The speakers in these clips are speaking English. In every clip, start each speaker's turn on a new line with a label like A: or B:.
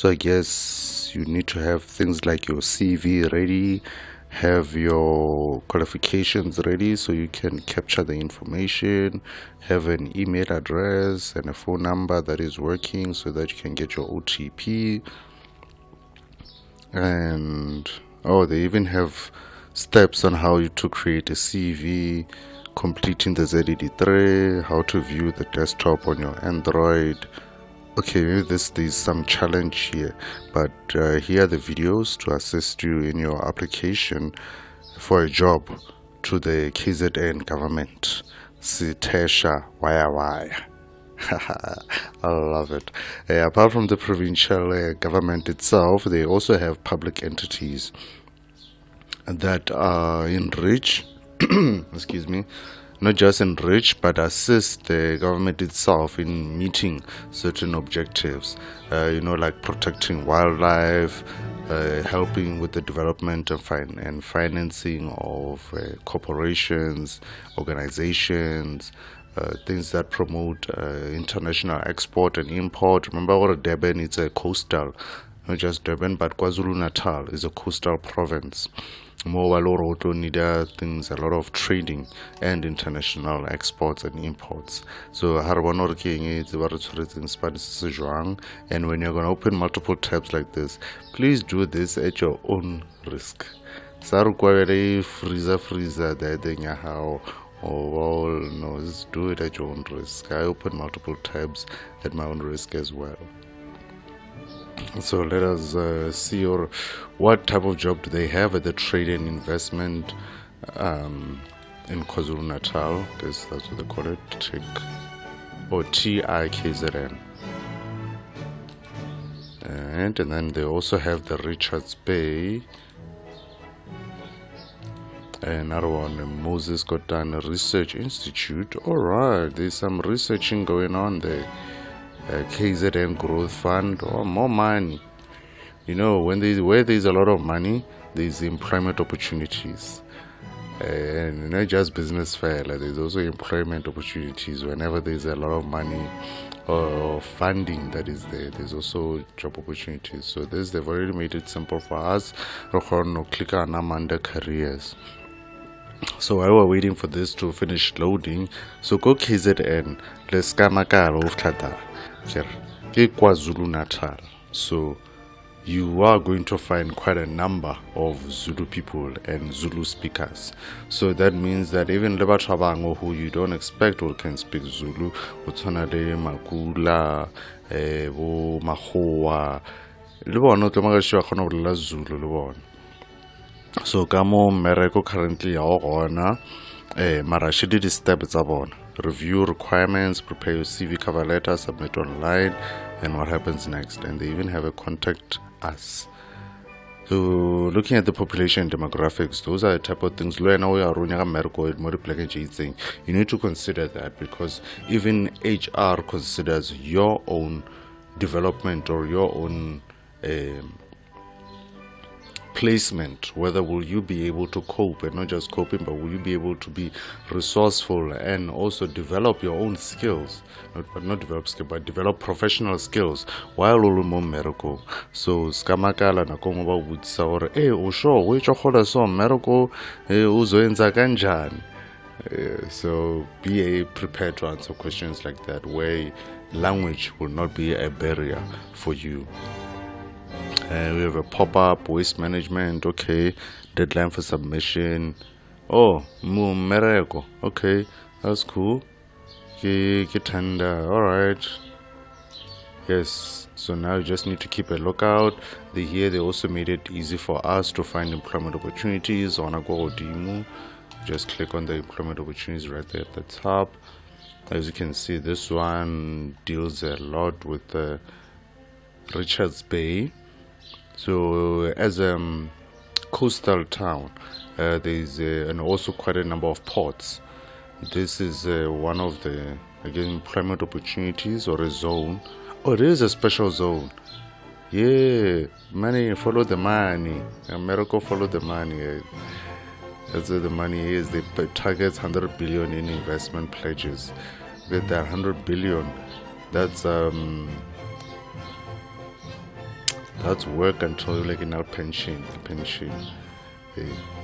A: So I guess you need to have things like your CV ready, have your qualifications ready so you can capture the information, have an email address and a phone number that is working so that you can get your OTP. And oh, they even have steps on how to create a CV, completing the ZED3, how to view the desktop on your Android. Okay, maybe there's some challenge here, but here are the videos to assist you in your application for a job to the KZN government. Sitesha wire wire. I love it. Apart from the provincial government itself, they also have public entities that enrich, excuse me, not just enrich but assist the government itself in meeting certain objectives, like protecting wildlife, helping with the development and financing of corporations, organizations, things that promote international export and import. Remember, what Durban is a coastal, not just Durban, but KwaZulu Natal is a coastal province. More Waloroto need things, a lot of trading and international exports and imports. So Harwanor King is in Spanish, and when you're going to open multiple tabs like this, please do this at your own risk. Saru freezer there how. Oh well, no, just do it at your own risk. I open multiple tabs at my own risk as well. So let us see what type of job do they have at the trade and investment in KwaZulu Natal, because that's what they call it, TIKZN. And then they also have the Richards Bay. Another one, Moses Kotane Research Institute. Alright, there's some researching going on there. KZN Growth Fund, or more money. Where there's a lot of money, there's employment opportunities. And not just business fair, there's also employment opportunities. Whenever there's a lot of money or funding that is there, there's also job opportunities. So they've already made it simple for us. Click on Amanda Careers. So while we're waiting for this to finish loading, so go KZN, let's kamakalo uftada, KwaZulu Natal. So you are going to find quite a number of Zulu people and Zulu speakers. So that means that even Leba Trabango, who you don't expect or can speak Zulu, Utonade, Makula, Mahoa, Lebon, Tomagasha, Zulu, Lebon. So kamo mereko currently yaona mara she did step on review requirements, prepare your CV cover letter, submit online, and what happens next. And they even have a contact us. So looking at the population demographics, those are the type of things you need to consider that, because even HR considers your own development or your own placement, whether will you be able to cope, and not just coping, but will you be able to be resourceful and also develop your own skills, not develop skill, but develop professional skills while ulumo miracle. So skamakala na kongoba wutsa or usho wecho khola so miracle uzoenza kanjani. So be prepared to answer questions like that, where language will not be a barrier for you. We have a pop-up, waste management, okay, deadline for submission. Oh, mereko, okay, that's cool. Kitanda, alright. Yes, so now you just need to keep a lookout. They also made it easy for us to find employment opportunities on Agodimu. Just click on the employment opportunities right there at the top. As you can see, this one deals a lot with the Richards Bay. So as a coastal town, there's and also quite a number of ports. This is one of the, again, employment opportunities or a zone. Oh, there is a special zone. Yeah, money, follow the money. America, follow the money. That's where the money is. They target 100 billion in investment pledges. With that 100 billion, that's That's work until like in our pension.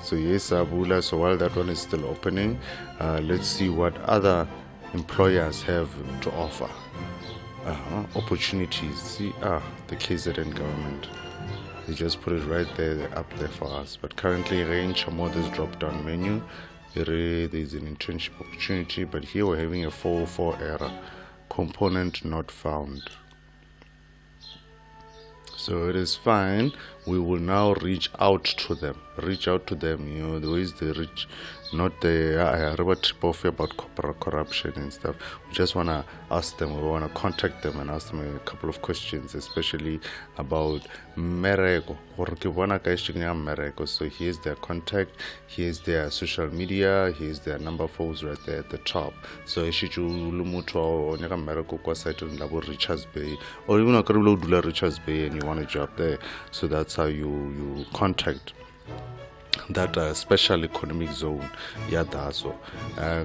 A: So yes, Abula. So while that one is still opening, let's see what other employers have to offer. Opportunities. See, the KZN government. They just put it right there, up there for us. But currently, range more this drop-down menu. There is an internship opportunity, but here we're having a 404 error. Component not found. So it is fine. We will now reach out to them. The ways they reach, not the tip off about corruption and stuff. We just want to ask them, we want to contact them and ask them a couple of questions, especially about mereko. So here's their contact, here's their social media, here's their number phones right there at the top. So Richards Bay, or even a Richards Bay, and you want a job there. So that's how you contact that special economic zone. Yadaso.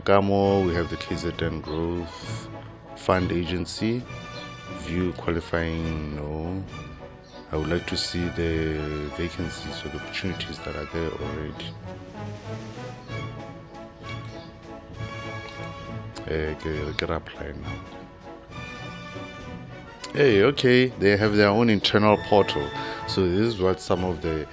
A: Gamo, we have the KZN Growth Fund Agency. View qualifying, no. I would like to see the vacancies or the opportunities that are there already. Get apply now. Hey, okay, they have their own internal portal. So this is what some of the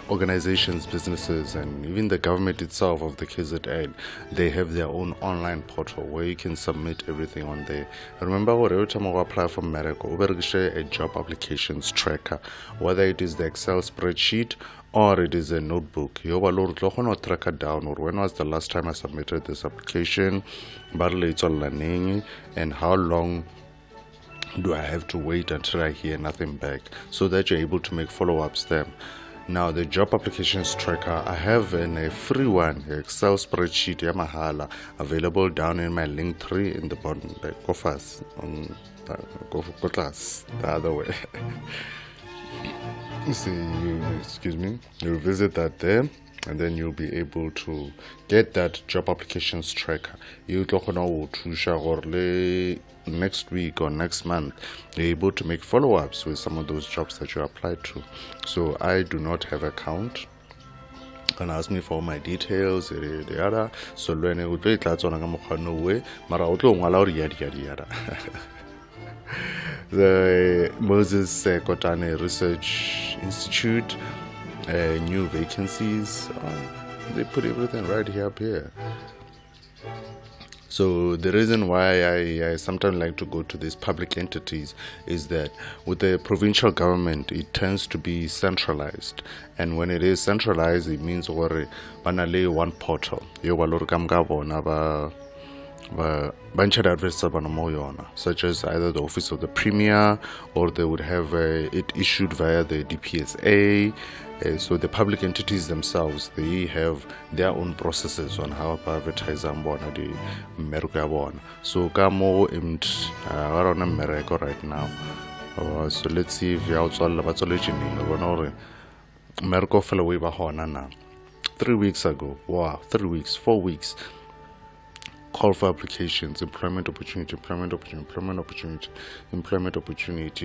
A: organizations, businesses, and even the government itself of the KZN, they have their own online portal where you can submit everything on there. Remember, every time I apply for medical, we share a job applications tracker, whether it is the Excel spreadsheet or it is a notebook. You will track it down, or when was the last time I submitted this application, and how long do I have to wait until I hear nothing back, so that you're able to make follow-ups there. Now the job applications tracker, I have a free one, Excel spreadsheet Yamahala, available down in my link 3 in the bottom. Go fast, go for class the other way. Excuse me, you'll visit that there, and then you'll be able to get that job applications tracker. You next week or next month, you're able to make follow-ups with some of those jobs that you applied to. So I do not have an account. Can ask me for my details, the other. So when I would play class on no way, the Moses Kotane Research Institute, new vacancies. They put everything right here up here. So the reason why I sometimes like to go to these public entities is that with the provincial government, it tends to be centralized. And when it is centralized, it means banale one portal. Such as either the office of the premier, or they would have it issued via the DPSA. So the public entities themselves, they have their own processes on how to advertise the Mergo. So kamo around Mergo right now. So let's see if you're outside Mergo fell away by 3 weeks ago. Wow, 3 weeks, 4 weeks. Call for applications, employment opportunity.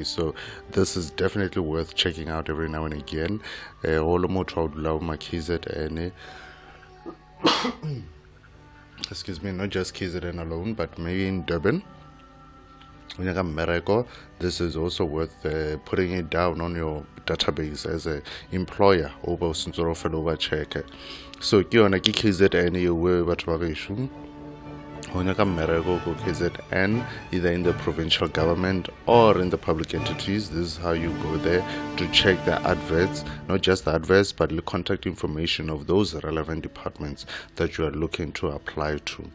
A: So this is definitely worth checking out every now and again. Excuse me, not just KZN alone, but maybe in Durban. This is also worth putting it down on your database as an employer. So KZN KZN, either in the provincial government or in the public entities. This is how you go there to check the adverts, not just the adverts, but the contact information of those relevant departments that you are looking to apply to.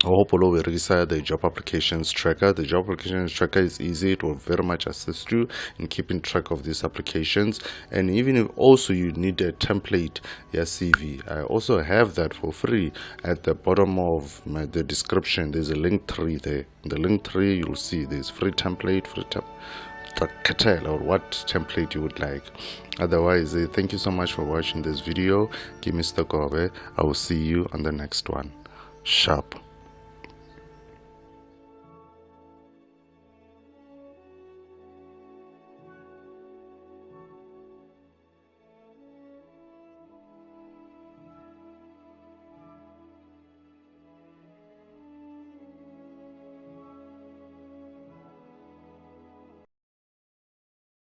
A: I hope all over the job applications tracker. The job applications tracker is easy. It will very much assist you in keeping track of these applications. And even if also you need a template, your CV, I also have that for free at the bottom of the description. There's a link 3 there. In the link 3, you'll see there's free template, or what template you would like. Otherwise, thank you so much for watching this video. Give me Kobe. I will see you on the next one. Sharp.